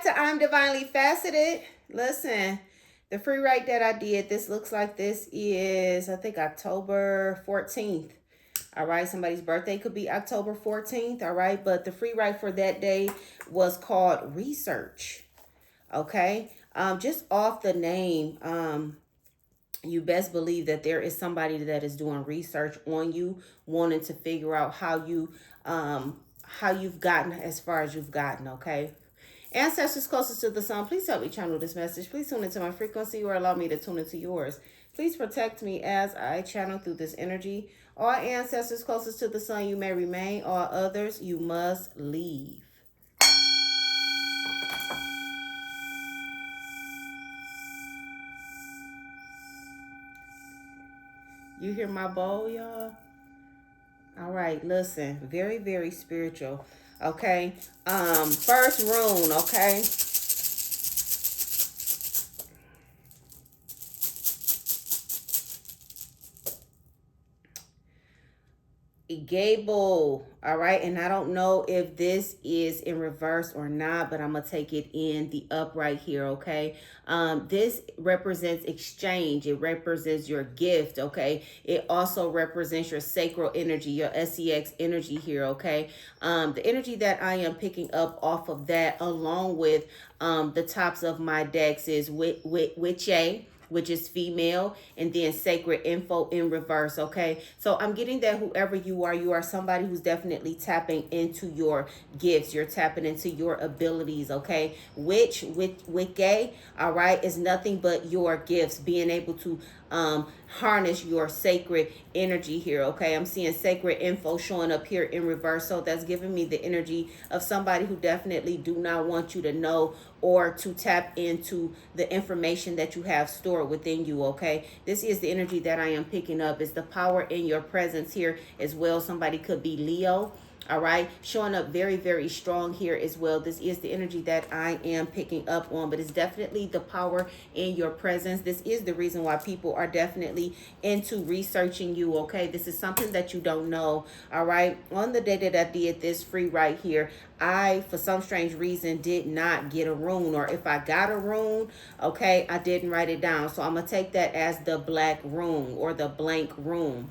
to I'm Divinely Faceted. Listen, the free write that I did, this looks like this is, I think, October 14th. All right, somebody's birthday could be October 14th. All right, but the free write for that day was called Research. Okay, just off the name, you best believe that there is somebody that is doing research on you, wanting to figure out how you've gotten as far as you've gotten. Okay. Ancestors closest to the sun, please help me channel this message. Please tune into my frequency or allow me to tune into yours. Please protect me as I channel through this energy. All ancestors closest to the sun, you may remain. All others, you must leave. You hear my bowl, y'all? All right, listen. Very, very spiritual. Okay. First rune, okay? Gable. All right, and I don't know if this is in reverse or not, but I'm gonna take it in the upright here. Okay, this represents exchange. It represents your gift. Okay, it also represents your sacral energy, your sex energy here. Okay, the energy that I am picking up off of that, along with the tops of my decks, is witch, which is female, and then sacred info in reverse. Okay, so I'm getting that whoever you are somebody who's definitely tapping into your gifts. You're tapping into your abilities. Okay, which with gay, all right, is nothing but your gifts, being able to harness your sacred energy here. Okay, I'm seeing sacred info showing up here in reverse, so that's giving me the energy of somebody who definitely do not want you to know or to tap into the information that you have stored within you. Okay, this is the energy that I am picking up. It's the power in your presence here as well. Somebody could be Leo. All right, showing up very, very strong here as well. This is the energy that I am picking up on, but it's definitely the power in your presence. This is the reason why people are definitely into researching you. Okay, this is something that you don't know. All right, on the day that I did this free right here, I, for some strange reason, did not get a rune, or if I got a rune, okay, I didn't write it down. So I'm gonna take that as the black rune or the blank rune.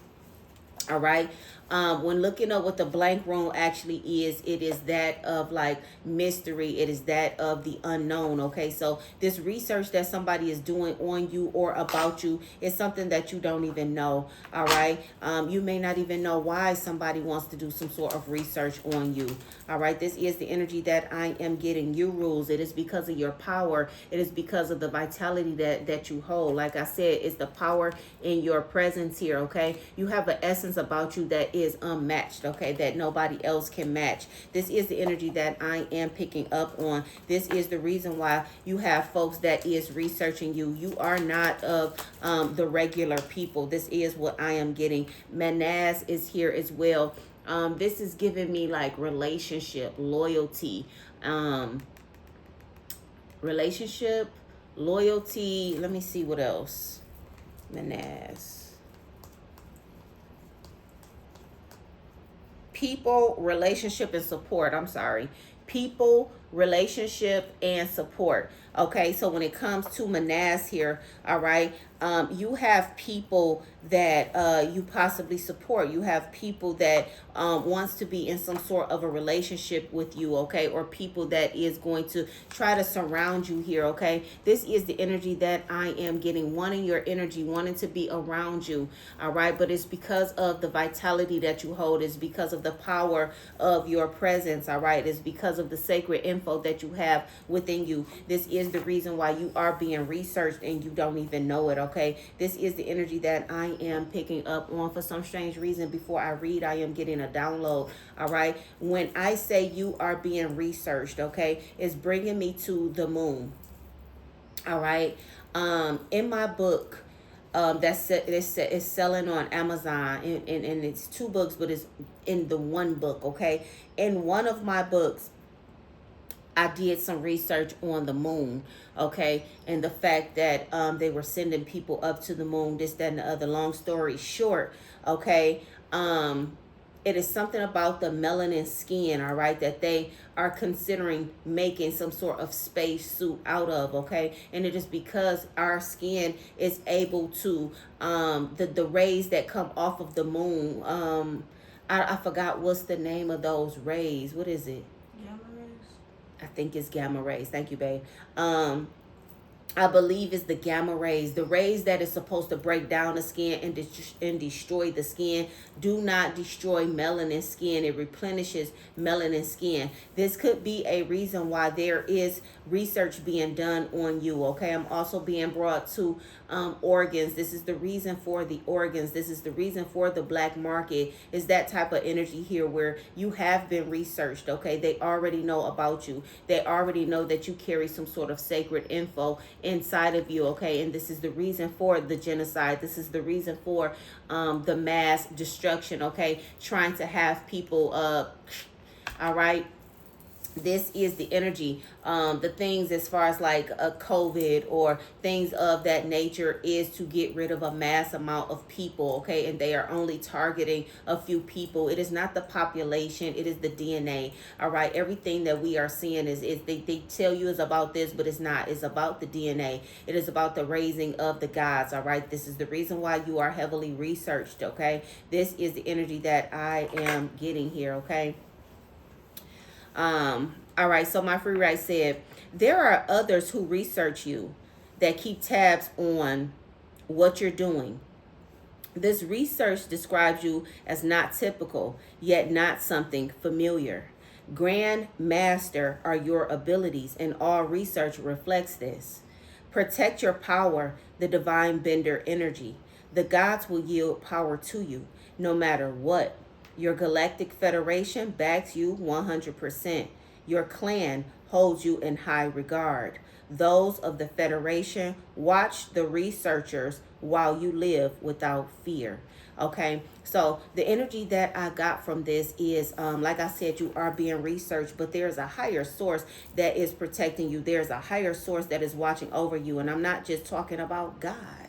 All right. When looking up what the blank room actually is, it is that of like mystery. It is that of the unknown. Okay, so this research that somebody is doing on you or about you is something that you don't even know. All right, you may not even know why somebody wants to do some sort of research on you. All right, this is the energy that I am getting. You rules. It is because of your power. It is because of the vitality that you hold. Like I said, it's the power in your presence here. Okay, you have an essence about you that is unmatched, okay, that nobody else can match. This is the energy that I am picking up on. This is the reason why you have folks that is researching you. You are not of the regular people. This is what I am getting. Manaz is here as well. This is giving me like relationship, loyalty, relationship, loyalty. Let me see what else. Manaz. People, relationship, and support. I'm sorry. People, relationship, and support. Okay, so when it comes to Manaz here, all right, you have people that you possibly support. You have people that wants to be in some sort of a relationship with you, okay, or people that is going to try to surround you here, okay. This is the energy that I am getting, wanting your energy, wanting to be around you, all right, but it's because of the vitality that you hold. It's because of the power of your presence, all right. It's because of the sacred info that you have within you. This is the reason why you are being researched and you don't even know it, okay. This is the energy that I am picking up on. For some strange reason, before I read, I am getting a download, all right. When I say you are being researched, okay, it's bringing me to the moon, all right. In my book, it's selling on Amazon, and it's two books, but it's in the one book, okay. In one of my books, I did some research on the moon, okay, and the fact that they were sending people up to the moon, this, that, and the other. Long story short, okay, it is something about the melanin skin, all right, that they are considering making some sort of space suit out of, okay? And it is because our skin is able to, the rays that come off of the moon, I forgot what's the name of those rays. What is it? Gamma rays. I think it's gamma rays. Thank you, babe. I believe it's the gamma rays, the rays that is supposed to break down the skin and destroy the skin. Do not destroy melanin skin. It replenishes melanin skin. This could be a reason why there is research being done on you. Okay, I'm also being brought to organs. This is the reason for the organs. This is the reason for the black market. Is that type of energy here where you have been researched. Okay, they already know about you. They already know that you carry some sort of sacred info inside of you. Okay, and this is the reason for the genocide. This is the reason for the mass destruction. Okay, trying to have people all right, this is the energy. The things as far as like a COVID or things of that nature is to get rid of a mass amount of people, okay? And they are only targeting a few people. It is not the population, it is the DNA, all right? Everything that we are seeing is they tell you is about this, but it's not. It's about the DNA. It is about the raising of the gods, all right? This is the reason why you are heavily researched, okay? This is the energy that I am getting here, okay? All right, so my free write said, there are others who research you that keep tabs on what you're doing. This research describes you as not typical, yet not something familiar. Grand master are your abilities, and all research reflects this. Protect your power, the divine bender energy. The gods will yield power to you, no matter what. Your galactic federation backs you 100%. Your clan holds you in high regard. Those of the federation watch the researchers while you live without fear. Okay, so the energy that I got from this is, like I said, you are being researched, but there's a higher source that is protecting you. There's a higher source that is watching over you. And I'm not just talking about God.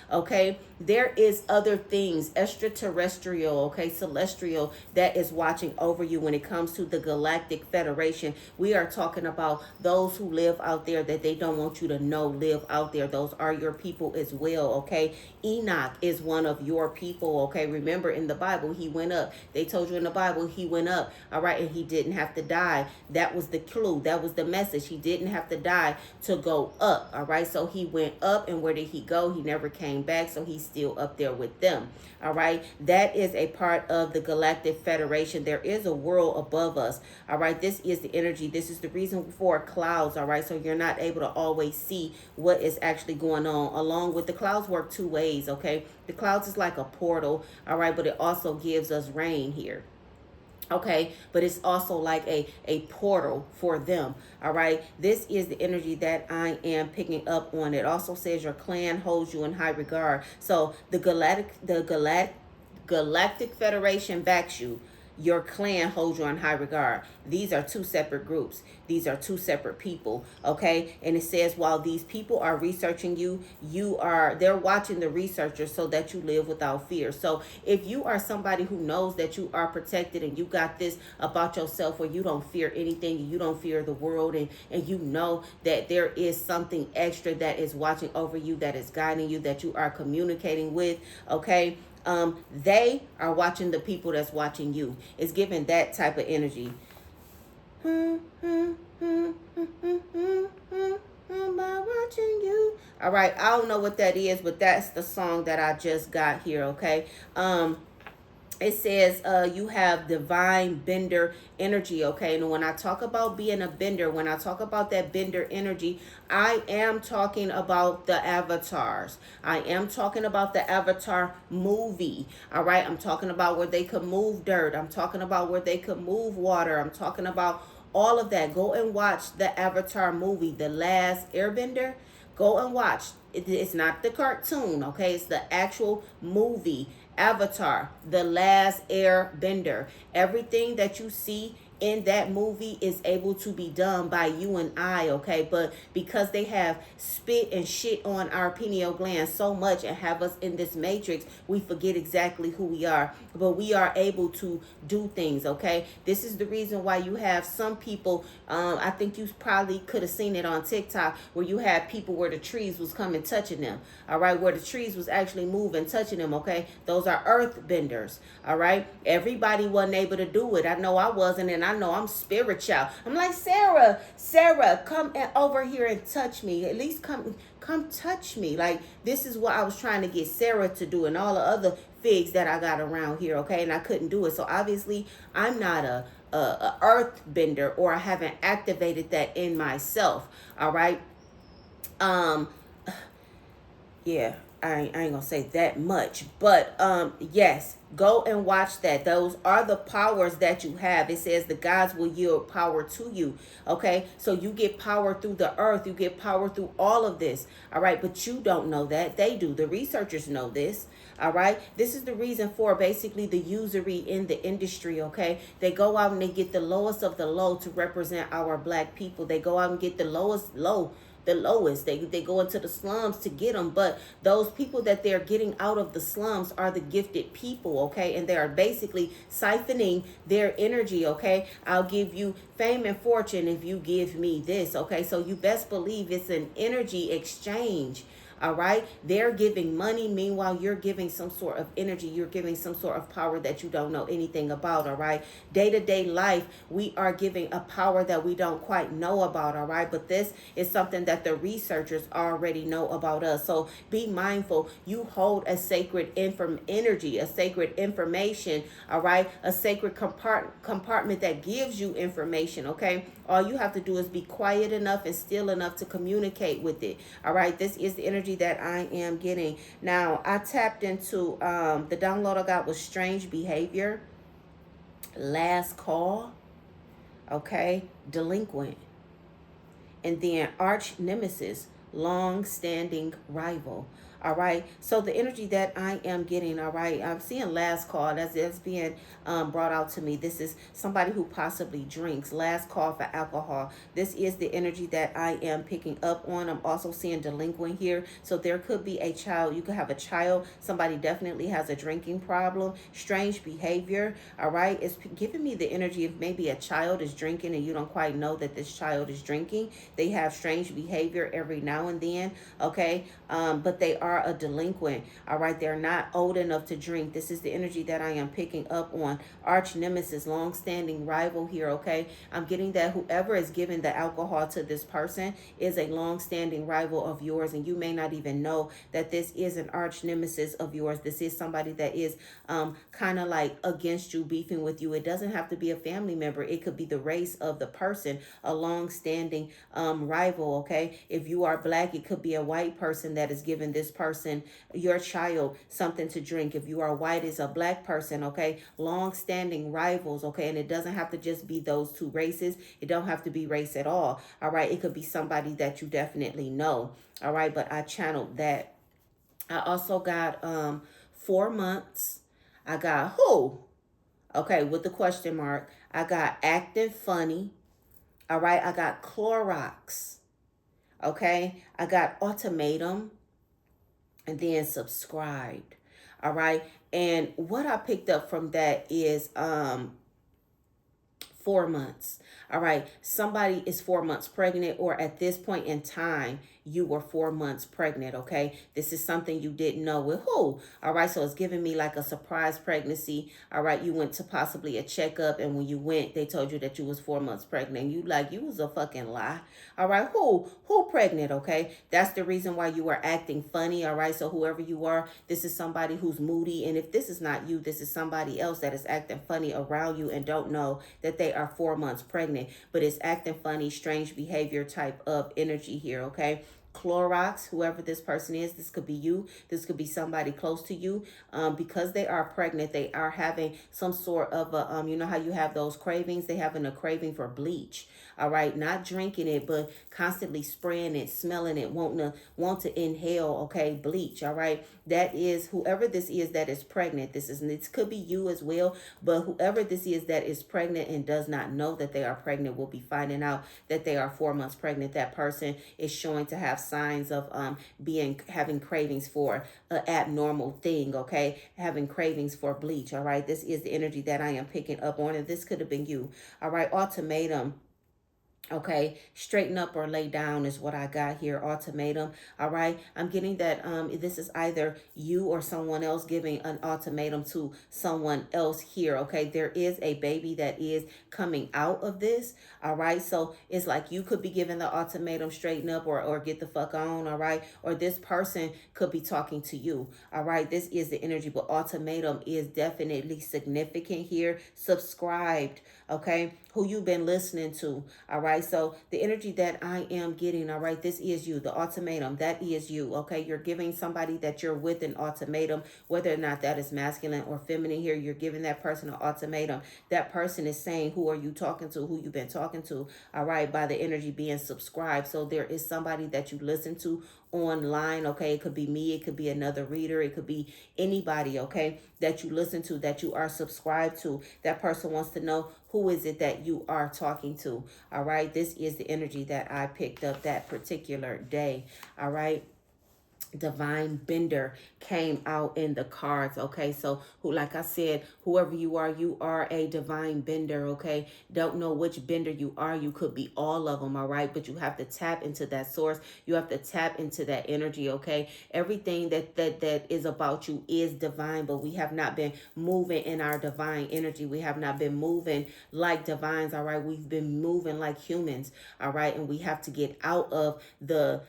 Okay, there is other things extraterrestrial, okay, celestial, that is watching over you when it comes to the galactic federation. We are talking about those who live out there that they don't want you to know live out there. Those are your people as well. Okay, Enoch is one of your people. Okay, remember in the Bible he went up. They told you in the Bible he went up, all right, and he didn't have to die. That was the clue. That was the message. He didn't have to die to go up. All right, so he went up, and where did he go? He never came back, so he's still up there with them. All right, that is a part of the galactic federation. There is a world above us. All right, this is the energy. This is the reason for clouds. All right, so you're not able to always see what is actually going on. Along with the clouds work two ways. Okay, the clouds is like a portal. All right, but it also gives us rain here. Okay, but it's also like a portal for them. All right, this is the energy that I am picking up on. It also says your clan holds you in high regard. So the galactic federation backs you. Your clan holds you in high regard. These are two separate groups. These are two separate people, okay? And it says while these people are researching you, they're watching the researchers so that you live without fear. So if you are somebody who knows that you are protected and you got this about yourself where you don't fear anything, and you don't fear the world, and you know that there is something extra that is watching over you, that is guiding you, that you are communicating with, okay? They are watching the people that's watching you. It's giving that type of energy. By watching you. All right, I don't know what that is, but that's the song that I just got here, okay? It says you have divine bender energy, okay? And when I talk about being a bender, when I talk about that bender energy, I am talking about the avatars. I am talking about the Avatar movie, all right? I'm talking about where they could move dirt. I'm talking about where they could move water. I'm talking about all of that. Go and watch the Avatar movie, The Last Airbender. Go and watch. It's not the cartoon, okay? It's the actual movie. Avatar, The Last Airbender. Everything that you see in that movie is able to be done by you and I, okay? But because they have spit and shit on our pineal gland so much and have us in this matrix, we forget exactly who we are. But we are able to do things, okay? This is the reason why you have some people, I think you probably could have seen it on TikTok, where you had people where the trees was coming touching them, all right? Where the trees was actually moving, touching them, okay? Those are earth benders, all right? Everybody wasn't able to do it. I know I wasn't, and I know I'm spiritual. I'm like, Sarah, come over here and touch me. At least come touch me. Like, this is what I was trying to get Sarah to do, and all the other figs that I got around here, okay? And I couldn't do it. So obviously I'm not a earth bender, or I haven't activated that in myself, all right? um yeah, I ain't gonna say that much, but yes, go and watch that. Those are the powers that you have. It says the gods will yield power to you, okay? So you get power through the earth, you get power through all of this, all right? But you don't know that. They do. The researchers know this, all right? This is the reason for basically the usury in the industry, okay? They go out and they get the lowest of the low to represent our black people. They go out and get the lowest low, the lowest. They go into the slums to get them, but those people that they're getting out of the slums are the gifted people, okay? And they are basically siphoning their energy, okay? I'll give you fame and fortune if you give me this, okay? So you best believe it's an energy exchange. All right. They're giving money. Meanwhile, you're giving some sort of energy. You're giving some sort of power that you don't know anything about. All right. Day-to-day life, we are giving a power that we don't quite know about. All right. But this is something that the researchers already know about us. So be mindful. You hold a sacred energy, a sacred information. All right. A sacred compartment that gives you information. Okay. All you have to do is be quiet enough and still enough to communicate with it. All right. This is the energy that I am getting. Now, I tapped into the download I got was strange behavior, last call, okay, delinquent, and then arch nemesis, long standing rival. All right. So the energy that I am getting, all right, I'm seeing last call that's being brought out to me. This is somebody who possibly drinks. Last call for alcohol. This is the energy that I am picking up on. I'm also seeing delinquent here. So there could be a child. You could have a child. Somebody definitely has a drinking problem. Strange behavior. All right. It's giving me the energy of maybe a child is drinking and you don't quite know that this child is drinking. They have strange behavior every now and then. Okay. But they are a delinquent. All right. They're not old enough to drink. This is the energy that I am picking up on. Arch nemesis, long-standing rival here. Okay. I'm getting that whoever is giving the alcohol to this person is a long-standing rival of yours, and you may not even know that this is an arch nemesis of yours. This is somebody that is kind of like against you, beefing with you. It doesn't have to be a family member. It could be the race of the person, a long-standing rival. Okay. If you are black, it could be a white person that is giving this person, your child, something to drink. If you are white, it's a black person. Okay. Long-standing rivals. Okay. And it doesn't have to just be those two races. It don't have to be race at all. All right. It could be somebody that you definitely know. All right. But I channeled that. I also got 4 months. I got who? Okay, with the question mark. I got acting funny. All right. I got Clorox. Okay. I got ultimatum. And then subscribed. All right. And what I picked up from that is 4 months. All right. Somebody is 4 months pregnant, or at this point in time, you were 4 months pregnant. Okay. This is something you didn't know with who. All right. So it's giving me like a surprise pregnancy. All right. You went to possibly a checkup, and when you went, they told you that you was 4 months pregnant. You was a fucking lie. All right. Who pregnant? Okay. That's the reason why you were acting funny. All right. So whoever you are, this is somebody who's moody. And if this is not you, this is somebody else that is acting funny around you and don't know that they are 4 months pregnant, but it's acting funny, strange behavior type of energy here. Okay. Clorox, whoever this person is. This could be you. This could be somebody close to you. Because they are pregnant, they are having some sort of a, you know how you have those cravings? They having a craving for bleach. All right, not drinking it, but constantly spraying it, smelling it, want to inhale. Okay, bleach. All right, that is whoever this is that is pregnant. This could be you as well, but whoever this is that is pregnant and does not know that they are pregnant will be finding out that they are 4 months pregnant. That person is showing to have signs of being having cravings for an abnormal thing. Okay, having cravings for bleach. All right, this is the energy that I am picking up on, and this could have been you. All right, ultimatum. Okay, straighten up or lay down is what I got here. Ultimatum. All right, I'm getting that this is either you or someone else giving an ultimatum to someone else here. Okay, there is a baby that is coming out of this. All right, so it's like you could be giving the ultimatum, straighten up or get the fuck on. All right, or this person could be talking to you. All right, this is the energy, but ultimatum is definitely significant here. Subscribed. Okay, who you've been listening to. All right, so the energy that I am getting, all right, this is you. The ultimatum, that is you. Okay, you're giving somebody that you're with an ultimatum, whether or not that is masculine or feminine here. You're giving that person an ultimatum. That person is saying, who are you talking to? Who you've been talking to? All right, by the energy being subscribed. So there is somebody that you listen to online. Okay, it could be me, it could be another reader, it could be anybody. Okay, that you listen to, that you are subscribed to. That person wants to know, who is it that you are talking to? All right, this is the energy that I picked up that particular day. All right, divine bender came out in the cards. Okay, so who, like I said, whoever you are a divine bender. Okay, don't know which bender you are. You could be all of them. All right, but you have to tap into that source. You have to tap into that energy. Okay, everything that is about you is divine, but we have not been moving in our divine energy. We have not been moving like divines. All right, we've been moving like humans. All right, and we have to get out of the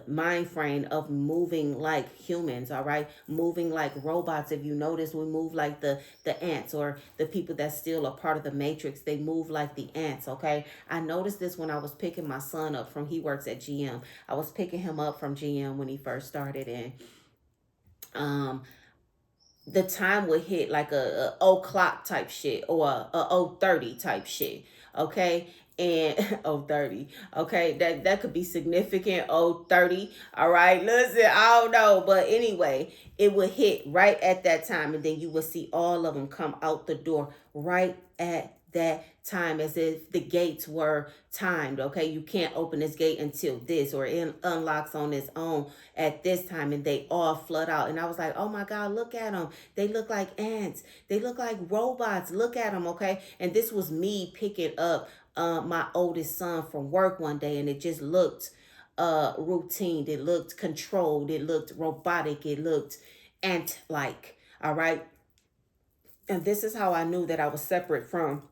mind frame of moving like humans. All right, moving like robots. If you notice, we move like the ants, or the people that still are part of the matrix. They move like the ants. Okay, I noticed this when I was picking my son up from, he works at GM. I was picking him up from GM when he first started, and um the time would hit like a o'clock type shit, or a 0:30 type shit. Okay, and 0:30. Okay, that could be significant. 0:30. All right, listen, I don't know, but anyway, it would hit right at that time, and then you would see all of them come out the door right at that time, as if the gates were timed. Okay, you can't open this gate until this, or it unlocks on its own at this time, and they all flood out. And I was like, oh my God, look at them. They look like ants. They look like robots. Look at them. Okay, and this was me picking up my oldest son from work one day, and it just looked routine. It looked controlled. It looked robotic. It looked ant like. All right, and this is how I knew that I was separate from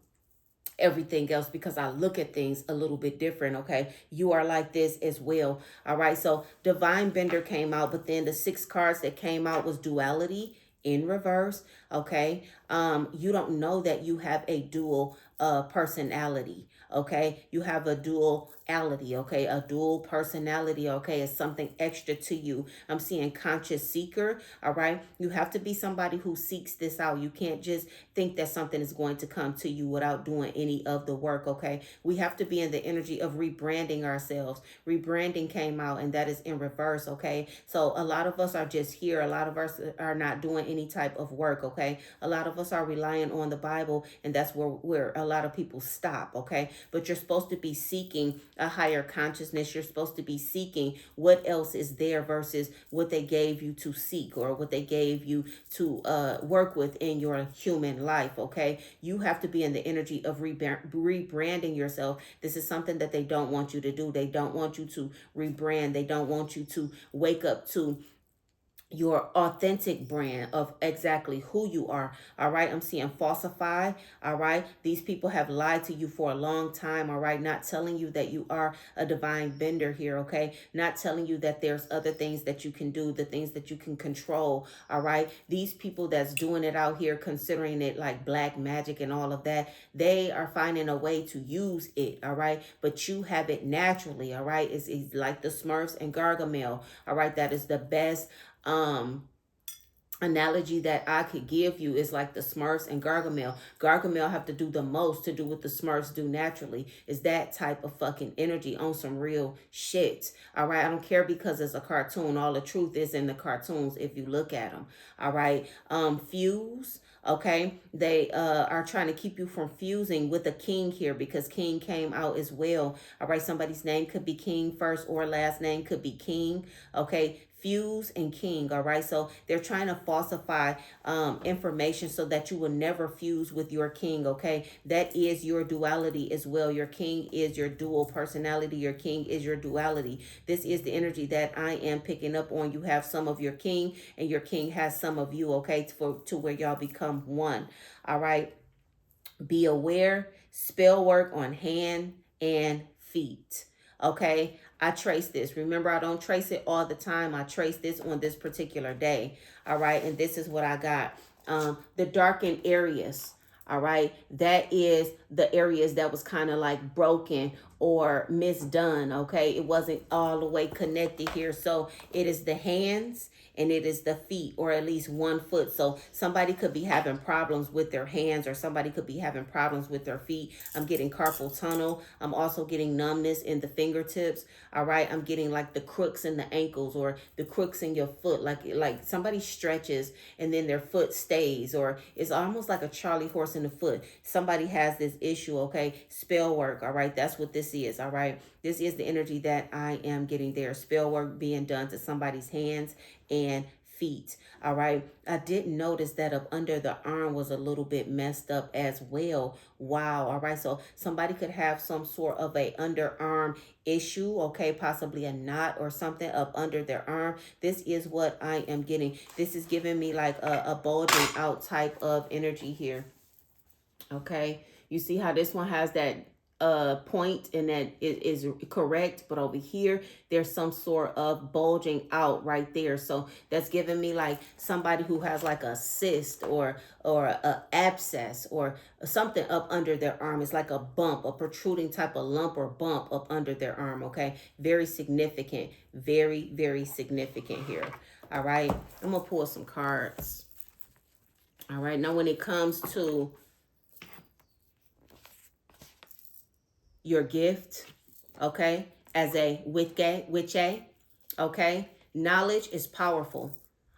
everything else, because I look at things a little bit different. Okay, you are like this as well. All right, so divine bender came out, but then the 6 cards that came out was duality in reverse. Okay, you don't know that you have a dual personality. Okay, you have a duality. Okay, a dual personality. Okay, it's something extra to you. I'm seeing conscious seeker. All right, you have to be somebody who seeks this out. You can't just think that something is going to come to you without doing any of the work. Okay, we have to be in the energy of rebranding ourselves. Rebranding came out, and that is in reverse. Okay, so a lot of us are just here. A lot of us are not doing any type of work. Okay, a lot of us are relying on the Bible, and that's where a lot of people stop. Okay, but you're supposed to be seeking a higher consciousness. You're supposed to be seeking what else is there versus what they gave you to seek, or what they gave you to work with in your human life. Okay, you have to be in the energy of rebranding yourself. This is something that they don't want you to do. They don't want you to rebrand. They don't want you to wake up to your authentic brand of exactly who you are. All right, I'm seeing falsify. All right, these people have lied to you for a long time. All right, not telling you that you are a divine bender here. Okay, not telling you that there's other things that you can do, the things that you can control. All right, these people that's doing it out here, considering it like black magic and all of that, they are finding a way to use it. All right, but you have it naturally. All right, it's like the Smurfs and Gargamel. All right, that is the best analogy that I could give you is like the Smurfs and Gargamel. Gargamel have to do the most to do what the Smurfs do naturally. Is that type of fucking energy on some real shit. All right. I don't care because it's a cartoon. All the truth is in the cartoons if you look at them. All right. Fuse. Okay, they are trying to keep you from fusing with a king here because king came out as well. All right, somebody's name could be king, first or last name could be king. Okay, fuse and king. All right, so they're trying to falsify information so that you will never fuse with your king. Okay, that is your duality as well. Your king is your dual personality. Your king is your duality. This is the energy that I am picking up on. You have some of your king and your king has some of you. Okay, to where y'all become one. All right, be aware, spell work on hand and feet. Okay, I trace this. Remember, I don't trace it all the time. I trace this on this particular day. All right, and this is what I got. The darkened areas. All right, that is the areas that was kind of like broken or misdone. Okay, it wasn't all the way connected here. So it is the hands and it is the feet, or at least 1 foot. So somebody could be having problems with their hands, or somebody could be having problems with their feet. I'm getting carpal tunnel. I'm also getting numbness in the fingertips. All right, I'm getting like the crooks in the ankles, or the crooks in your foot, like somebody stretches and then their foot stays, or it's almost like a Charlie horse in the foot. Somebody has this issue. Okay, spell work. All right, that's what this is. All right, this is the energy that I am getting there. Spell work being done to somebody's hands and feet. All right, I didn't notice that up under the arm was a little bit messed up as well. Wow. All right, so somebody could have some sort of a underarm issue. Okay, possibly a knot or something up under their arm. This is what I am getting. This is giving me like a bulging out type of energy here. Okay, you see how this one has that point and that it is correct, but over here there's some sort of bulging out right there. So that's giving me like somebody who has like a cyst or a abscess or something up under their arm. It's like a bump, a protruding type of lump or bump up under their arm. Okay, very significant, very significant here. All right, I'm gonna pull some cards. All right, now when it comes to your gift, okay, as a witch, okay, knowledge is powerful.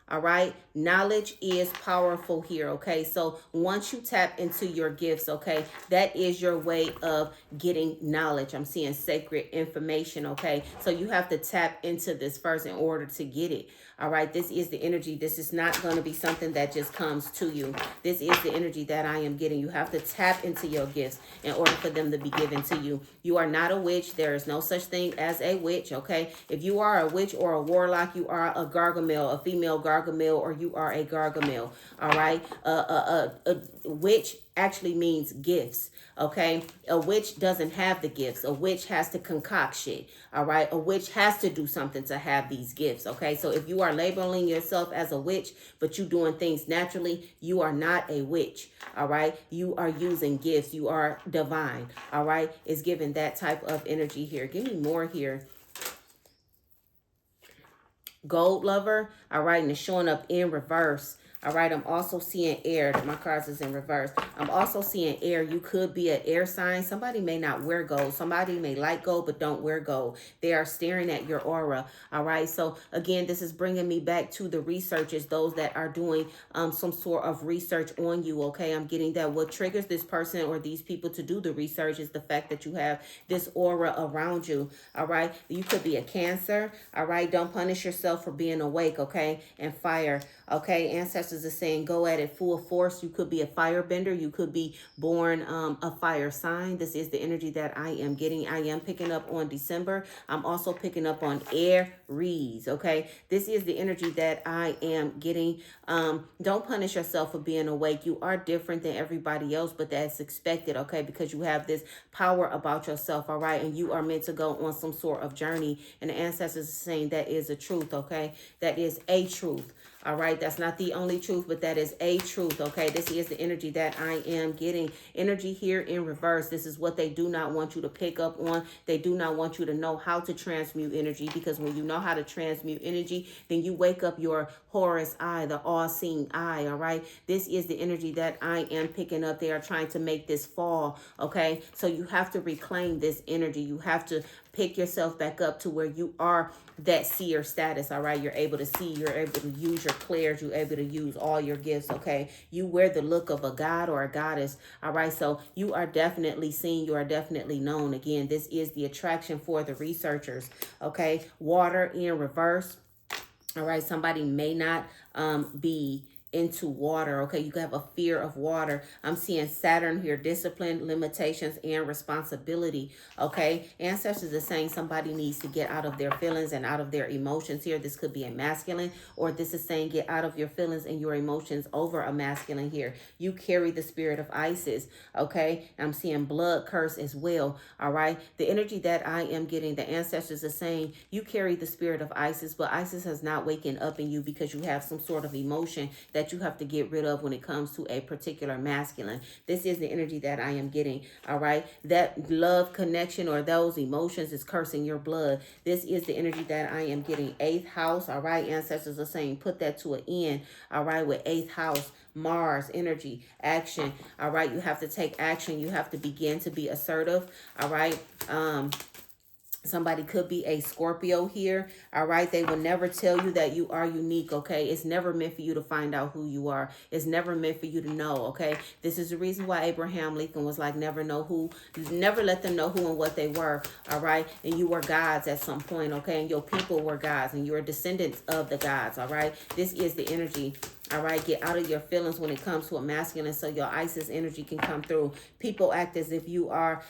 All right, knowledge is powerful here. Okay, so once you tap into your gifts, okay, that is your way of getting knowledge. I'm seeing sacred information. Okay, so you have to tap into this first in order to get it. All right, this is the energy. This is not going to be something that just comes to you. This is the energy that I am getting. You have to tap into your gifts in order for them to be given to you. You are not a witch. There is no such thing as a witch. Okay, if you are a witch or a warlock, you are a gargamel, a female gargamel, or you are a gargamel. All right, a witch actually means gifts. Okay, a witch doesn't have the gifts. A witch has to concoct shit. All right, a witch has to do something to have these gifts. Okay, so if you are labeling yourself as a witch but you doing things naturally, you are not a witch. All right, you are using gifts. You are divine. All right, it's giving that type of energy here. Give me more here. Gold lover. All right, and it's showing up in reverse. All right, I'm also seeing air. My cards is in reverse. I'm also seeing air. You could be an air sign. Somebody may not wear gold. Somebody may like gold but don't wear gold. They are staring at your aura. All right, so again, this is bringing me back to the researchers, those that are doing some sort of research on you. Okay, I'm getting that what triggers this person or these people to do the research is the fact that you have this aura around you. All right, you could be a Cancer. All right, don't punish yourself for being awake. Okay, and fire. Okay, ancestors are saying go at it full force. You could be a firebender. You could be born a fire sign. This is the energy that I am getting. I am picking up on December. I'm also picking up on Aries. Okay, this is the energy that I am getting. Don't punish yourself for being awake. You are different than everybody else, but that's expected. Okay, because you have this power about yourself. All right, and you are meant to go on some sort of journey. And the ancestors are saying that is a truth. Okay, that is a truth. All right, that's not the only truth, but that is a truth. Okay, this is the energy that I am getting. Energy here in reverse. This is what they do not want you to pick up on. They do not want you to know how to transmute energy, because when you know how to transmute energy, then you wake up your Horus eye, the all-seeing eye. All right, this is the energy that I am picking up. They are trying to make this fall. Okay, so you have to reclaim this energy. You have to pick yourself back up to where you are that seer status. All right, you're able to see, you're able to use your clairs, you're able to use all your gifts. Okay, you wear the look of a god or a goddess. All right, so you are definitely seen, you are definitely known. Again, this is the attraction for the researchers. Okay, water in reverse. All right, somebody may not be into water. Okay, you have a fear of water. I'm seeing Saturn here, discipline, limitations, and responsibility. Okay, ancestors are saying somebody needs to get out of their feelings and out of their emotions here. This could be a masculine, or this is saying get out of your feelings and your emotions over a masculine here. You carry the spirit of Isis. Okay, I'm seeing blood curse as well. All right, the energy that I am getting, the ancestors are saying you carry the spirit of Isis, but Isis has not waken up in you because you have some sort of emotion that you have to get rid of when it comes to a particular masculine. This is the energy that I am getting. All right, that love connection or those emotions is cursing your blood. This is the energy that I am getting. 8th house. All right, ancestors are saying put that to an end. All right, with 8th house, Mars energy, action. All right, you have to take action. You have to begin to be assertive. All right, somebody could be a Scorpio here. All right. They will never tell you that you are unique. Okay. It's never meant for you to find out who you are. It's never meant for you to know. Okay. This is the reason why Abraham Lincoln was like, never know who, never let them know who and what they were. All right. And you were gods at some point. Okay. And your people were gods and you're descendants of the gods. All right. This is the energy. All right, get out of your feelings when it comes to a masculine so your Isis energy can come through. People act as if you are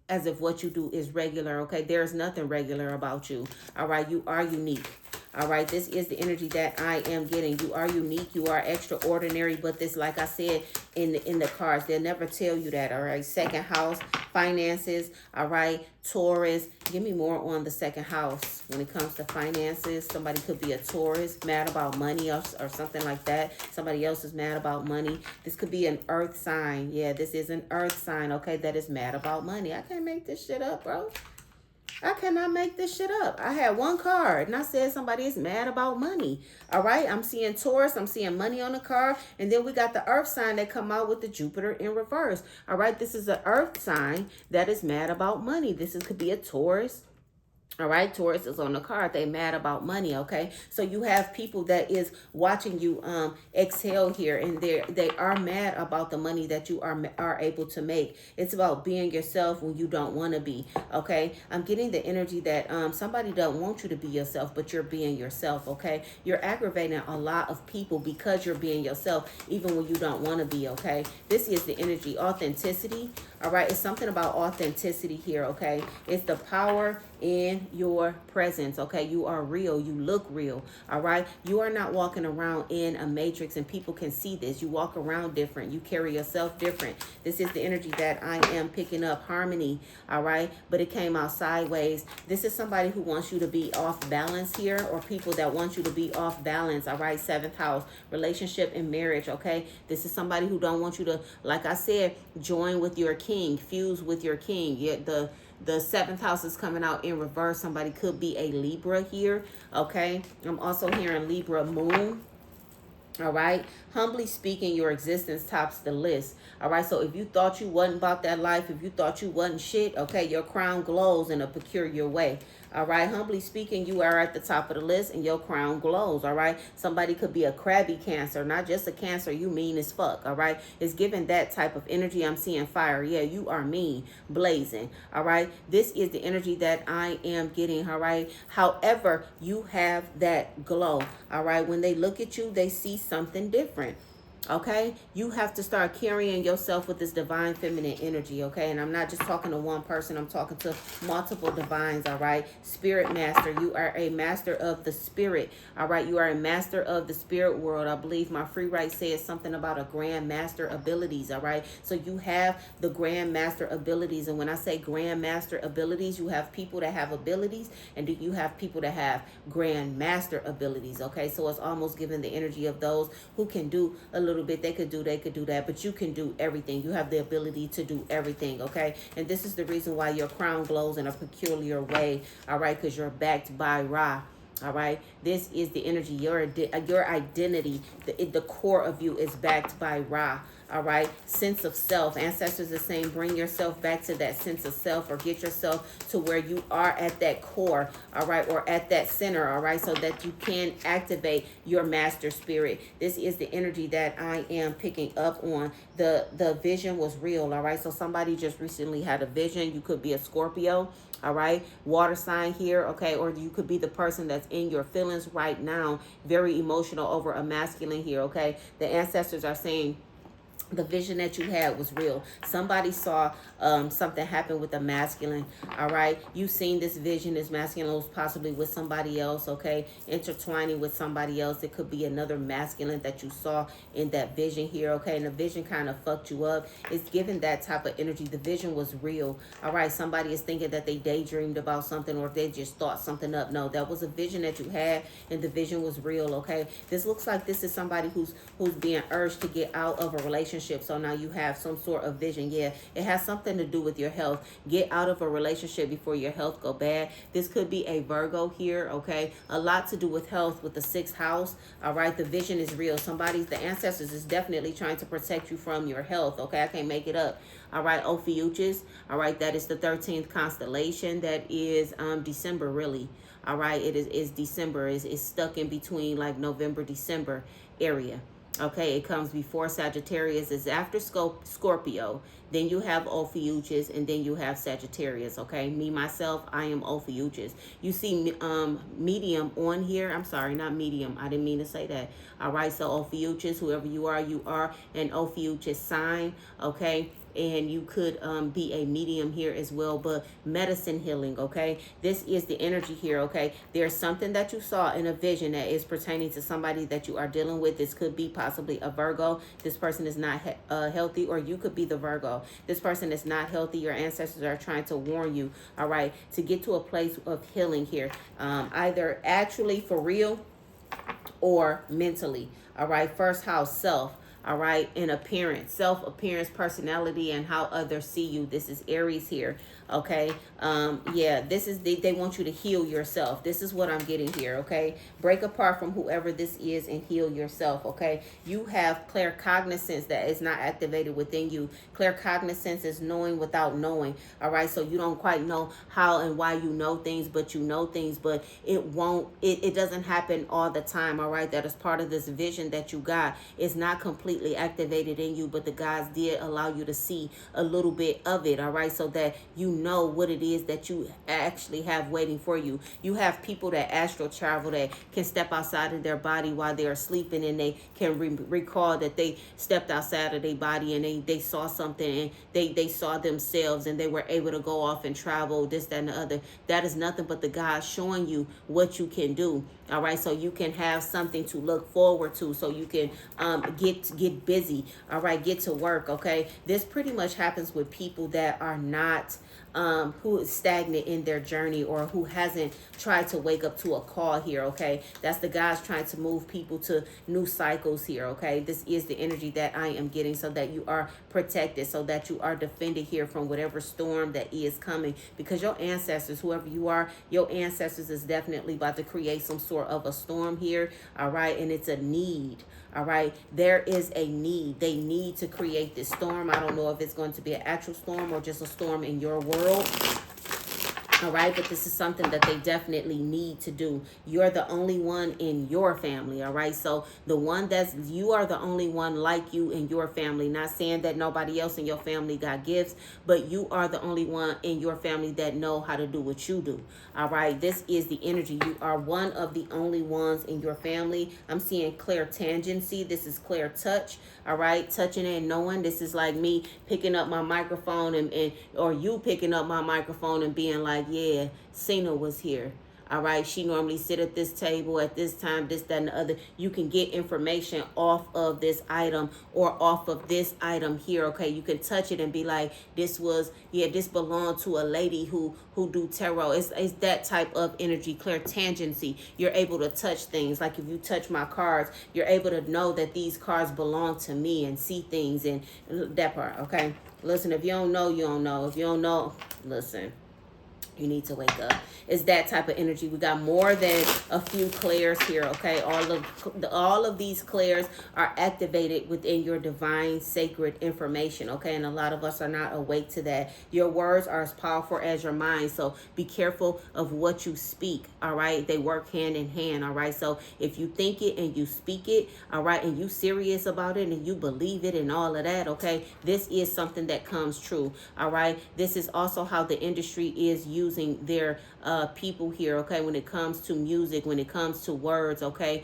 as if what you do is regular. Okay, there's nothing regular about you. All right, you are unique. All right, this is the energy that I am getting. You are unique, you are extraordinary, but this, like I said in the cards, they'll never tell you that. All right, 2nd house, finances. All right, Taurus. Give me more on the 2nd house when it comes to finances. Somebody could be a Taurus, mad about money or something like that. Somebody else is mad about money. This could be an earth sign. Yeah, this is an earth sign, okay, that is mad about money. I can't make this shit up, bro. I cannot make this shit up. I had one card and I said somebody is mad about money. All right. I'm seeing Taurus. I'm seeing money on the card. And then we got the earth sign that come out with the Jupiter in reverse. All right. This is an earth sign that is mad about money. Could be a Taurus. All right, Taurus is on the card. They mad about money, okay? So you have people that is watching you exhale here, and they are mad about the money that you are able to make. It's about being yourself when you don't want to be, okay? I'm getting the energy that somebody don't want you to be yourself, but you're being yourself, okay? You're aggravating a lot of people because you're being yourself, even when you don't want to be, okay? This is the energy, authenticity. All right, it's something about authenticity here, okay? It's the power in your presence, okay? You are real. You look real, all right? You are not walking around in a matrix and people can see this. You walk around different. You carry yourself different. This is the energy that I am picking up, harmony, all right? But it came out sideways. This is somebody who wants you to be off balance here, or people that want you to be off balance, all right? 7th house, relationship and marriage, okay? This is somebody who don't want you to, like I said, join with your king, fuse with your king. Yet the 7th house is coming out in reverse. Somebody could be a Libra here, okay? I'm also hearing Libra moon. All right. Humbly speaking, your existence tops the list. All right. So if you thought you wasn't about that life, if you thought you wasn't shit, okay, your crown glows in a peculiar way. All right. Humbly speaking, you are at the top of the list and your crown glows. All right. Somebody could be a crabby cancer, not just a cancer. You mean as fuck. All right. It's given that type of energy. I'm seeing fire. Yeah, you are mean, blazing. All right. This is the energy that I am getting. All right. However, you have that glow. All right. When they look at you, they see something different. Okay, you have to start carrying yourself with this divine feminine energy. Okay, and I'm not just talking to one person, I'm talking to multiple divines. All right, spirit master, you are a master of the spirit. All right, you are a master of the spirit world. I believe my free write says something about a grand master abilities. All right, so you have the grand master abilities, and when I say grand master abilities, you have people that have abilities, and you have people that have grand master abilities. Okay, so it's almost giving the energy of those who can do a little bit. They could do that, but you can do everything. You have the ability to do everything. Okay, and this is the reason why your crown glows in a peculiar way. All right, because you're backed by Ra. All right, this is the energy. Your identity, the core of you is backed by Ra. All right, sense of self. Ancestors are saying bring yourself back to that sense of self, or get yourself to where you are at that core. All right, or at that center. All right, so that you can activate your master spirit. This is the energy that I am picking up on. The vision was real. All right, so somebody just recently had a vision. You could be a Scorpio. All right, water sign here. Okay, or you could be the person that's in your feelings right now, very emotional over a masculine here. Okay, the ancestors are saying the vision that you had was real. Somebody saw something happen with a masculine. All right, you've seen this vision. This masculine was possibly with somebody else. Okay, intertwining with somebody else. It could be another masculine that you saw in that vision here. Okay, and the vision kind of fucked you up. It's given that type of energy. The vision was real. All right, somebody is thinking that they daydreamed about something, or if they just thought something up. No, that was a vision that you had, and the vision was real. Okay, this looks like this is somebody who's being urged to get out of a relationship. So now you have some sort of vision. Yeah, it has something to do with your health. Get out of a relationship before your health go bad. This could be a Virgo here. Okay, a lot to do with health with the 6th house. All right, the vision is real. The ancestors is definitely trying to protect you from your health. Okay, I can't make it up. All right, Ophiuchus. All right, that is the 13th constellation. That is December, really. All right, it is December. It's stuck in between, like November, December area. Okay, it comes before Sagittarius. It's after Scorpio. Then you have Ophiuchus, and then you have Sagittarius. Okay, me, myself, I am Ophiuchus. You see medium on here. I'm sorry, not medium. I didn't mean to say that. All right, so Ophiuchus, whoever you are an Ophiuchus sign. Okay, and you could be a medium here as well, but medicine healing. Okay, this is the energy here. Okay, there's something that you saw in a vision that is pertaining to somebody that you are dealing with. This could be possibly a Virgo. This person is not healthy, or you could be the Virgo. This person is not healthy. Your ancestors are trying to warn you, all right, to get to a place of healing here, either actually for real or mentally. All right, first house, self. All right, in appearance, self appearance, personality, and how others see you. This is Aries here. Okay, yeah, this is they want you to heal yourself. This is what I'm getting here. Okay, break apart from whoever this is and heal yourself. Okay, you have claircognizance that is not activated within you. Claircognizance is knowing without knowing. All right, so you don't quite know how and why you know things, but you know things, but it doesn't happen all the time. All right, that is part of this vision that you got. It's not completely activated in you, but the gods did allow you to see a little bit of it. All right, so that you know what it is that you actually have waiting for you. You have people that astral travel that can step outside of their body while they are sleeping, and they can recall that they stepped outside of their body and they saw something, and they saw themselves, and they were able to go off and travel, this, that, and the other. That is nothing but the God showing you what you can do. All right, so you can have something to look forward to, so you can get busy. All right, get to work. Okay, this pretty much happens with people that are not who is stagnant in their journey, or who hasn't tried to wake up to a call here, okay? That's the guys trying to move people to new cycles here, okay? This is the energy that I am getting, so that you are protected, so that you are defended here from whatever storm that is coming, because your ancestors, whoever you are, your ancestors is definitely about to create some sort of a storm here, all right? And it's a need. All right, there is a need. They need to create this storm. I don't know if it's going to be an actual storm or just a storm in your world. All right, but this is something that they definitely need to do. You're the only one in your family. All right, so the one you are the only one like you in your family. Not saying that nobody else in your family got gifts, but you are the only one in your family that know how to do what you do. All right, this is the energy. You are one of the only ones in your family. I'm seeing clear tangency. This is clear touch. All right, touching and knowing. This is like me picking up my microphone and or you picking up my microphone and being like, yeah, Cena was here. All right, she normally sit at this table at this time, this, that, and the other. You can get information off of this item or off of this item here, okay? You can touch it and be like, this belonged to a lady who do tarot. It's that type of energy, clear tangency. You're able to touch things. Like if you touch my cards, you're able to know that these cards belong to me and see things and that part, okay? Listen, if you don't know, you don't know. If you don't know, listen. You need to wake up. It's that type of energy. We got more than a few clairs here, okay? All of these clairs are activated within your divine sacred information, okay? And a lot of us are not awake to that. Your words are as powerful as your mind, so be careful of what you speak, all right? They work hand in hand, all right? So if you think it and you speak it, all right, and you serious about it and you believe it and all of that, okay? This is something that comes true, all right? This is also how the industry is using their people here, okay? When it comes to music, when it comes to words, okay?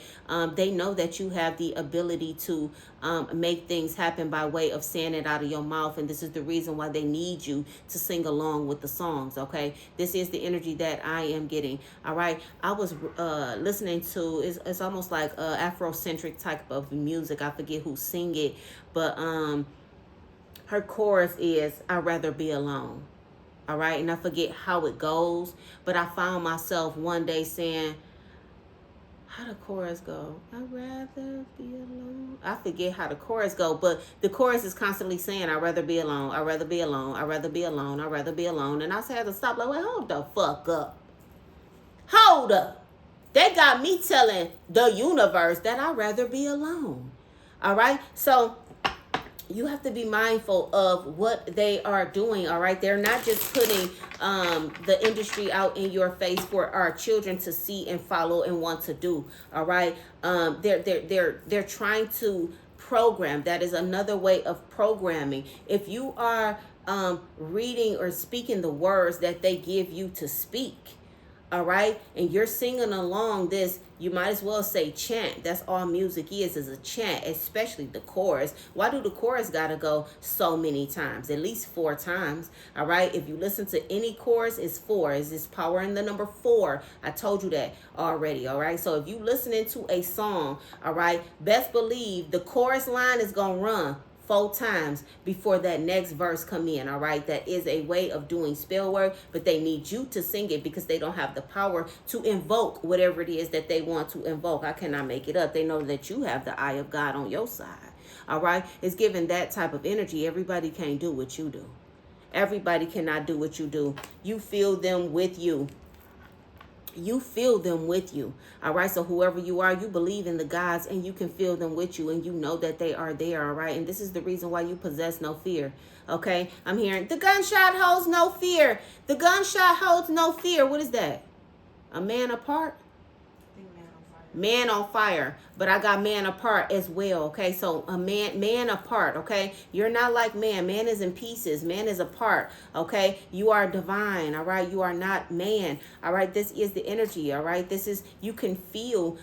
They know that you have the ability to make things happen by way of saying it out of your mouth, and this is the reason why they need you to sing along with the songs, okay? This is the energy that I am getting, all right? I was listening to, it's almost like Afrocentric type of music. I forget who sing it, but her chorus is, I'd rather be alone. All right, and I forget how it goes, but I found myself one day saying, how the chorus go? I'd rather be alone. I forget how the chorus go, but the chorus is constantly saying, I'd rather be alone, I'd rather be alone, I'd rather be alone, I'd rather be alone. And I had to stop, like, wait, hold the fuck up. Hold up. They got me telling the universe that I'd rather be alone. All right, so you have to be mindful of what they are doing, all right? They're not just putting the industry out in your face for our children to see and follow and want to do, all right? They're trying to program. That is another way of programming. If you are reading or speaking the words that they give you to speak, all right, and you're singing along this, you might as well say chant. That's all music is a chant, especially the chorus. Why do the chorus gotta go so many times? At least 4 times, all right? If you listen to any chorus, it's 4. Is this power in the number 4? I told you that already, all right? So if you listening to a song, all right, best believe the chorus line is gonna run 4 times before that next verse come in, all right? That is a way of doing spell work, but they need you to sing it because they don't have the power to invoke whatever it is that they want to invoke. I cannot make it up. They know that you have the eye of God on your side, all right? It's giving that type of energy. Everybody can't do what you do. Everybody cannot do what you do. You feel them with you. You feel them with you, all right? So whoever you are, you believe in the gods and you can feel them with you and you know that they are there, all right? And this is the reason why you possess no fear, okay? I'm hearing the gunshot holds no fear. The gunshot holds no fear. What is that? A man apart? Man on fire, but I got man apart as well, okay? So a man apart, okay? You're not like man. Man is in pieces. Man is apart, okay? You are divine, all right? You are not man, all right? This is the energy, all right? This is, you can feel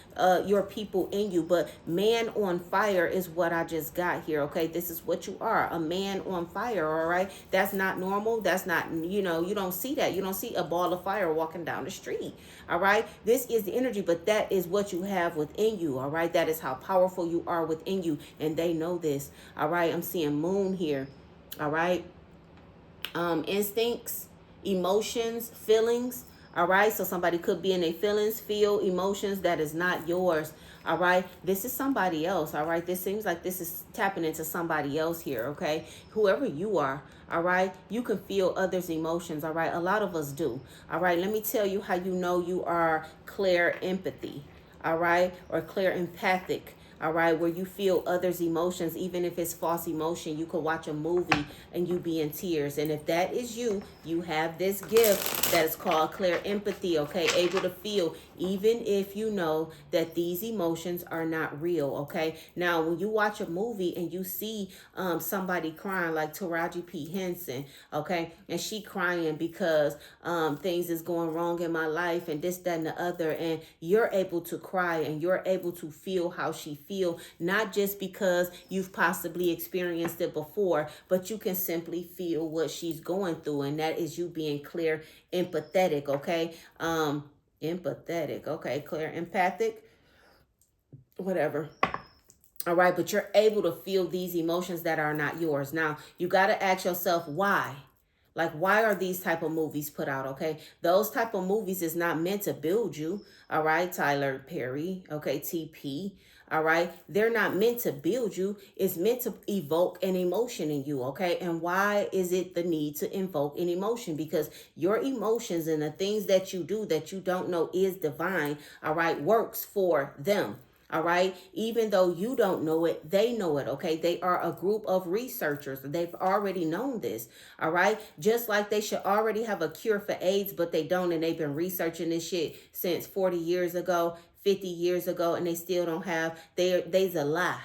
your people in you, but man on fire is what I just got here, okay? This is what you are, a man on fire, all right? That's not normal. That's not, you don't see that. You don't see a ball of fire walking down the street, all right? This is the energy, but that is what you have within you, all right? That is how powerful you are within you, and they know this, all right? I'm seeing moon here, all right? Instincts emotions, feelings. All right. So somebody could be in their feelings, feel emotions that is not yours. All right. This is somebody else. All right. This seems like this is tapping into somebody else here. Okay. Whoever you are. All right. You can feel others' emotions. All right. A lot of us do. All right. Let me tell you how you know you are clear empathy. All right. Or clear empathic. All right, where you feel others' emotions, even if it's false emotion. You could watch a movie and you be in tears. And if that is you, you have this gift that is called clear empathy, okay? Able to feel, even if you know that these emotions are not real, okay? Now, when you watch a movie and you see somebody crying, like Taraji P. Henson, okay, and she crying because things is going wrong in my life and this, that, and the other, and you're able to cry and you're able to feel how she feel, not just because you've possibly experienced it before, but you can simply feel what she's going through, and that is you being clear empathetic, okay? Empathetic, okay, clear empathic, whatever. All right, but you're able to feel these emotions that are not yours. Now, you got to ask yourself why. Like, why are these type of movies put out, okay? Those type of movies is not meant to build you, all right? Tyler Perry, okay, TP, all right? They're not meant to build you. It's meant to evoke an emotion in you, okay? And why is it the need to invoke an emotion? Because your emotions and the things that you do that you don't know is divine, all right, works for them. All right. Even though you don't know it, they know it. Okay. They are a group of researchers. They've already known this. All right. Just like they should already have a cure for AIDS, but they don't. And they've been researching this shit since 40 years ago, 50 years ago, and they still don't have. They's a lie.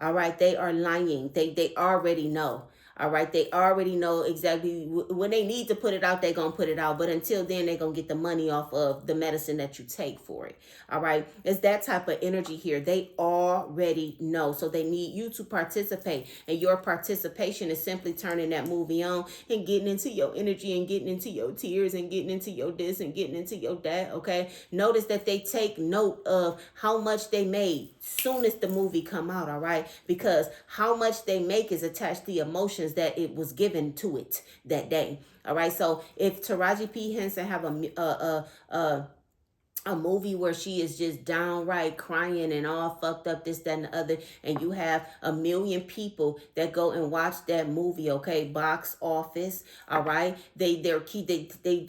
All right. They are lying. They already know. All right. They already know exactly when they need to put it out, they're going to put it out. But until then, they're going to get the money off of the medicine that you take for it. All right. It's that type of energy here. They already know. So they need you to participate. And your participation is simply turning that movie on and getting into your energy and getting into your tears and getting into your this and getting into your that. Okay. Notice that they take note of how much they made soon as the movie come out. All right. Because how much they make is attached to the emotions that it was given to it that day. All right. So if Taraji P. Henson have a movie where she is just downright crying and all fucked up, this, that, and the other, and you have a million people that go and watch that movie, okay, box office, all right, they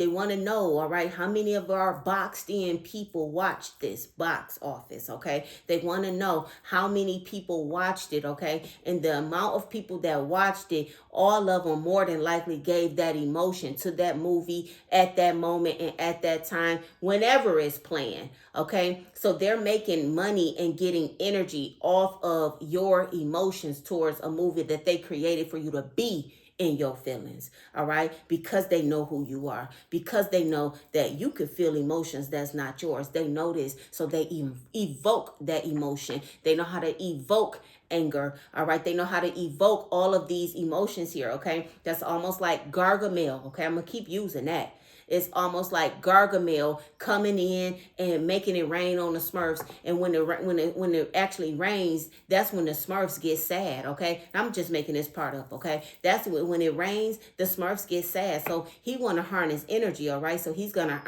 want to know, all right, how many of our boxed in people watched this box office, okay, they want to know how many people watched it, okay, and the amount of people that watched it, all of them more than likely gave that emotion to that movie at that moment and at that time, whenever it's playing. Okay. So they're making money and getting energy off of your emotions towards a movie that they created for you to be in your feelings. All right. Because they know who you are, because they know that you can feel emotions that's not yours. They know this. So they evoke that emotion. They know how to evoke anger. All right. They know how to evoke all of these emotions here. Okay. That's almost like Gargamel. Okay. I'm going to keep using that. It's almost like Gargamel coming in and making it rain on the Smurfs. And when it actually rains, that's when the Smurfs get sad. Okay, I'm just making this part up. Okay, that's when it rains, the Smurfs get sad. So he want to harness energy. All right, so he's gonna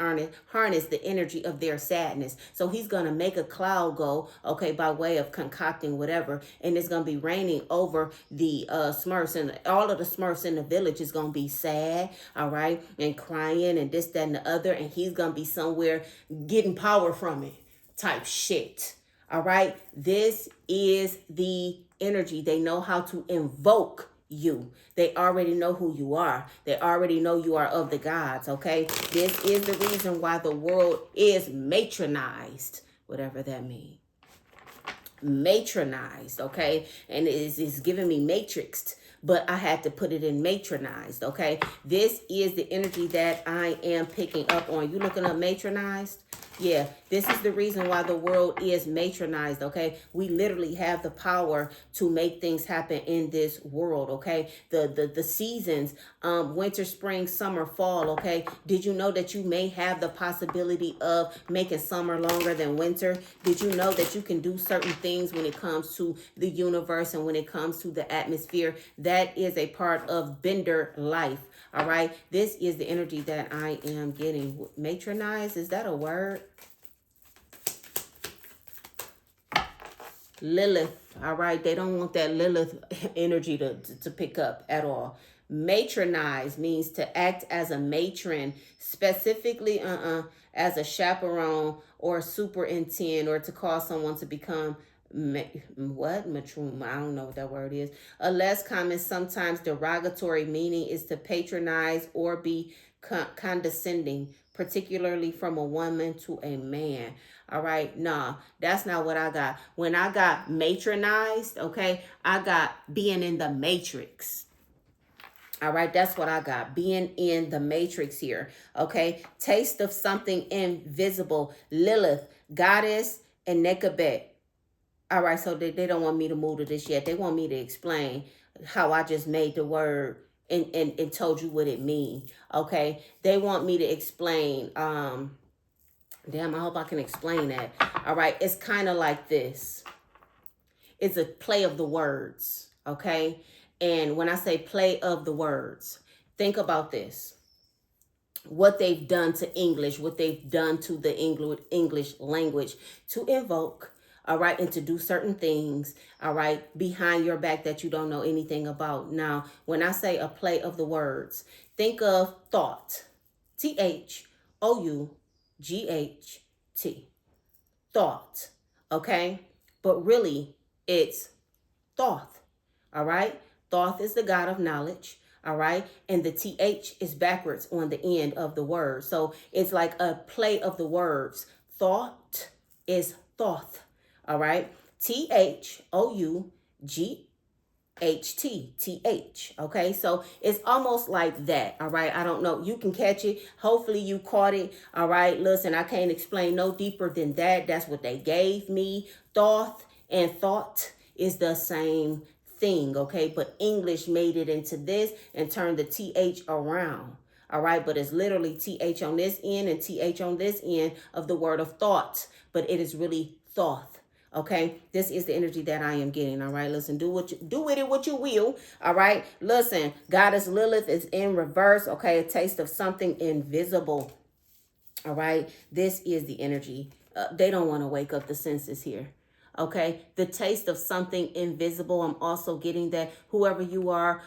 harness the energy of their sadness. So he's gonna make a cloud go. Okay, by way of concocting whatever, and it's gonna be raining over the Smurfs, and all of the Smurfs in the village is gonna be sad. All right, and crying and this, that, and the other, and he's gonna be somewhere getting power from it type shit. All right, this is the energy. They know how to invoke you. They already know who you are. They already know you are of the gods. Okay, this is the reason why the world is matronized, whatever that means. Matronized, okay, and it's giving me matrixed, but I had to put it in matronized. Okay, this is the energy that I am picking up on. You looking up matronized? Yeah, this is the reason why the world is matronized, okay? We literally have the power to make things happen in this world, okay? The seasons, winter, spring, summer, fall, okay? Did you know that you may have the possibility of making summer longer than winter? Did you know that you can do certain things when it comes to the universe and when it comes to the atmosphere? That is a part of Bender life. All right. This is the energy that I am getting. Matronized, is that a word? Lilith. All right. They don't want that Lilith energy to pick up at all. Matronize means to act as a matron, specifically as a chaperone or superintend, or to cause someone to become what matron, I don't know what that word is. A less common, sometimes derogatory meaning is to patronize or be condescending, particularly from a woman to a man. All right, nah, that's not what I got. When I got matronized, okay, I got being in the matrix. All right, that's what I got. Being in the matrix here. Okay, taste of something invisible. Lilith, goddess, and Nekabet. All right, so they don't want me to move to this yet. They want me to explain how I just made the word and told you what it means. Okay, they want me to explain. Damn, I hope I can explain that. All right, it's kind of like this. It's a play of the words. Okay, and when I say play of the words, think about this. What they've done to English, what they've done to the English language to invoke, all right, and to do certain things, all right, behind your back that you don't know anything about. Now, when I say a play of the words, think of thought, THOUGHT, thought, okay? But really, it's Thoth. All right. Thoth is the god of knowledge. All right. And the TH is backwards on the end of the word. So it's like a play of the words. Thought is Thoth. All right. THOUGHT. Okay, so it's almost like that. All right, I don't know, you can catch it. Hopefully you caught it. All right, listen, I can't explain no deeper than that. That's what they gave me. Thoth and thought is the same thing. Okay, but English made it into this and turned the TH around. All right, but it's literally TH on this end and TH on this end of the word of thought, but it is really Thoth. Okay, this is the energy that I am getting. All right, listen, do with it what you will. All right, listen, Goddess Lilith is in reverse. Okay, a taste of something invisible. All right, this is the energy. They don't want to wake up the senses here. Okay, the taste of something invisible. I'm also getting that whoever you are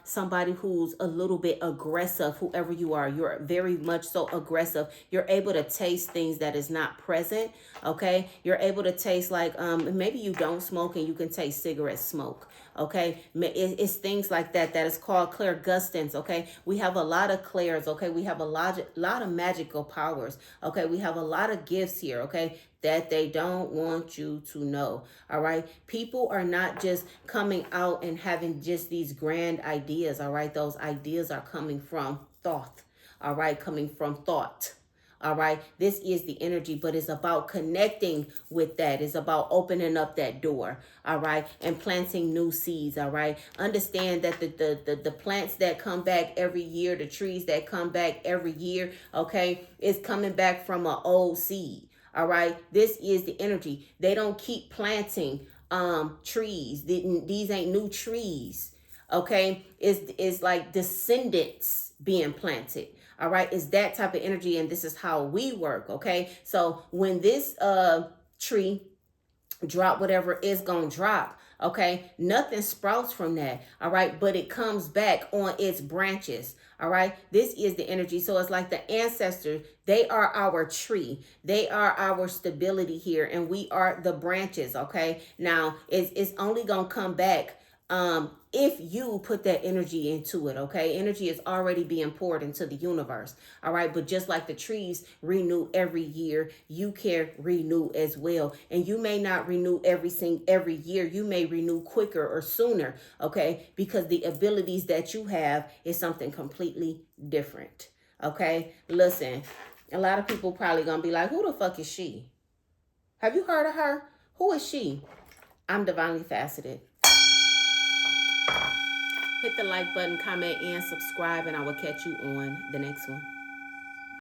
somebody who's a little bit aggressive. Whoever you are, you're very much so aggressive. You're able to taste things that is not present. Okay, you're able to taste like maybe you don't smoke and you can taste cigarette smoke. Okay, it's things like that is called clairgustance. Okay, we have a lot of clairs. Okay, we have a lot of magical powers. Okay, we have a lot of gifts here. Okay, that they don't want you to know. All right, people are not just coming out and having just these grand ideas. All right, those ideas are coming from thought. All right, coming from thought. All right, this is the energy, but it's about connecting with that. It's about opening up that door. All right, and planting new seeds. All right, understand that the plants that come back every year, the trees that come back every year, okay, is coming back from an old seed. All right, this is the energy. They don't keep planting trees. These ain't new trees. Okay, it's like descendants being planted. All right, it's that type of energy, and this is how we work. Okay, so when this tree drop whatever it's gonna drop, okay, nothing sprouts from that. All right, but it comes back on its branches. All right, this is the energy. So it's like the ancestors, they are our tree, they are our stability here, and we are the branches. Okay, now it's only gonna come back if you put that energy into it. Okay, energy is already being poured into the universe. All right, but just like the trees renew every year, you can renew as well, and you may not renew every year. You may renew quicker or sooner. Okay, because the abilities that you have is something completely different. Okay, listen, A lot of people probably gonna be like, who the fuck is she? Have you heard of her? Who is she? I'm divinely faceted. Hit the like button, comment, and subscribe, and I will catch you on the next one.